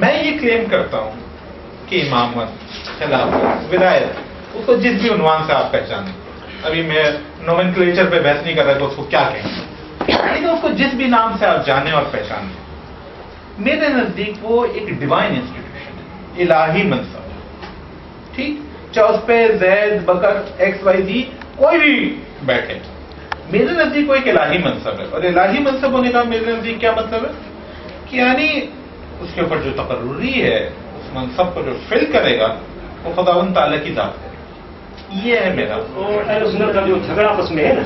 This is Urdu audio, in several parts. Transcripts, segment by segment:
میں یہ کلیم کرتا ہوں کہ امامت، خلافت، ولایت، اس کو جس بھی عنوان سے آپ پہچانیں، ابھی میں نومنکلیچر پہ بحث نہیں کر رہا کہ اس کو کیا کہیں، لیکن اس کو جس بھی نام سے آپ جانیں اور پہچانیں، میرے نزدیک وہ ایک ڈیوائن انسٹیٹیوشن ہے، الہی منصب ہے، ٹھیک؟ چاہے اس پہ زید، بکر، ایکس وائی زی کوئی بھی بیٹھے، میرے نزدیک وہ ایک الہی منصب ہے. اور الہی منصب ہونے کا میرے نزدیک کیا مطلب ہے کہ یعنی اس کے اوپر جو تقرری ہے، اس منصب کو جو فل کرے گا وہ خداوند تعالیٰ کی ذات ہے. یہ ہے میرا. اور اہل سنت کا جو جھگڑا آپس میں ہے نا،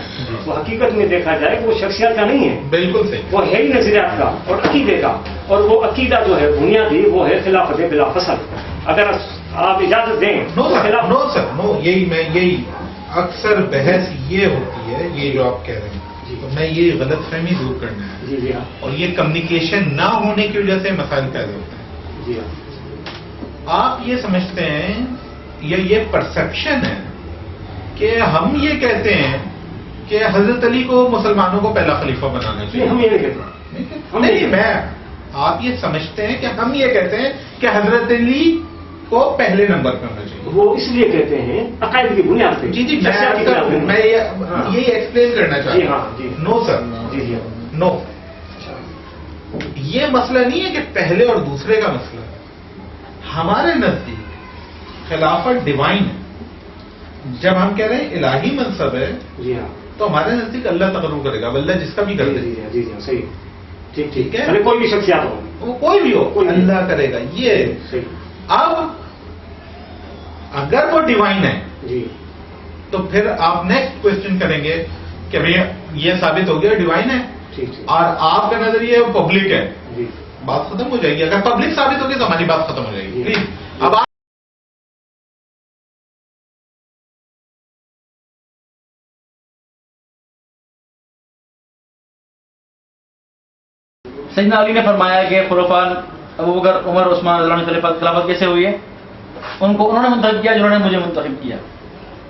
وہ حقیقت میں دیکھا جائے وہ شخصیت کا نہیں ہے، بالکل صحیح، وہ ہے ہی نظریات کا اور عقیدے کا. اور وہ عقیدہ جو ہے بنیادی وہ ہے خلافت بلا فصل. اگر آپ اجازت دیں نو سر، یہی اکثر بحث یہ ہوتی ہے، یہ جو آپ کہہ رہے ہیں، تو میں یہ غلط فہمی دور کرنا ہے. جی جی ہاں، اور یہ کمیونیکیشن نہ ہونے کی وجہ سے مسائل پیدا ہوتے ہیں. جی ہاں، آپ یہ سمجھتے ہیں یا یہ پرسپشن ہے کہ ہم یہ کہتے ہیں کہ حضرت علی کو مسلمانوں کو پہلا خلیفہ بنانا چاہیے. ہم یہ نہیں کہتے. نہیں، آپ یہ سمجھتے ہیں کہ ہم یہ کہتے ہیں کہ حضرت علی کو پہلے نمبر پہ ہونا چاہیے. وہ اس لیے کہتے ہیں عقائد کی بنیاد پہ. جی شخصیت میں یہی ایکسپلین کرنا چاہتا جی ہوں. ہاں جی. نو سر، جی جی نو، یہ مسئلہ نہیں ہے کہ پہلے اور دوسرے کا مسئلہ ہے. ہمارے نزدیک خلافت ڈیوائن ہے. جب ہم کہہ رہے ہیں الہی منصب ہے جی ہاں، تو ہمارے نزدیک اللہ تقرر کرے گا، اللہ جس کا بھی کر دے. جی جی صحیح، ٹھیک ہے. کوئی بھی شخصیات ہو، وہ کوئی بھی ہو، اللہ کرے گا. یہ صحیح. اب اگر وہ ڈیوائن ہے جی تو پھر آپ نیکسٹ کوشچن کریں گے کہ بھیا یہ ثابت ہو گیا ڈیوائن ہے، ٹھیک. اور آپ کا نظریہ وہ پبلک ہے. جی بات ختم ہو جائے گی. اگر پبلک ثابت ہوگی تو ہماری بات ختم ہو جائے گی. پلیز اب آپ سیدنا علی نے فرمایا کہ خلفاء ابوبکر، عمر، عثمان رضی اللہ عنہ کی خلافت کیسے ہوئی ہے؟ انہوں نے منتخب کیا جنہوں نے مجھے منتخب کیا.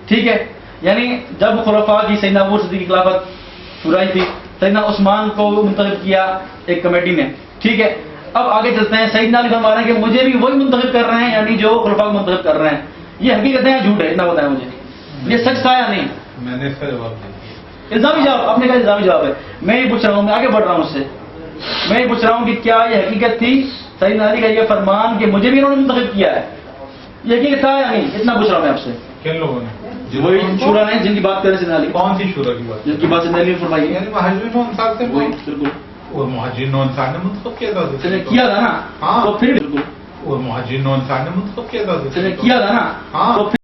ٹھیک ہے، یعنی جب خلفاء کی سیدنا ابو بکر صدیق کی خلافت شروع تھی، سیدنا عثمان کو منتخب کیا ایک کمیٹی نے. ٹھیک ہے، اب آگے چلتے ہیں. سیدنا علی فرما رہے ہیں کہ مجھے بھی وہی منتخب کر رہے ہیں، یعنی جو خلفاء کو منتخب کر رہے ہیں. یہ حقیقت ہے یا جھوٹ ہے؟ اتنا بتائیں مجھے، یہ سچ تھا یا نہیں؟ میں نے اس کا جواب دیا. الزامی جواب، آپ نے کہا الزامی جواب ہے. میں یہ پوچھ رہا ہوں، میں آگے بڑھ رہا ہوں اس سے. میں یہ پوچھ رہا ہوں کہ کیا یہ حقیقت تھی سیدنا علی کا یہ فرمان کہ مجھے بھی انہوں نے منتخب کیا ہے، یہ حقیقت تھا یا نہیں؟ اتنا پوچھ رہا ہوں میں آپ سے. کن لوگوں نے؟ وہی شورا نے جن کی بات کر رہے سیدنا علی. کون سی شورا کی بات؟ جن کی بات سیدنا علی نے فرمائی ہے، یعنی مہاجرین و انصار سے وہی بالکل. اور مہاجرین و انصار نے منتخب کیا تھا. کیا تھا نا؟ ہاں. تو پھر بالکل اور مہاجرین و انصار نے منتخب کیا تھا. کیا تھا نا؟ ہاں. تو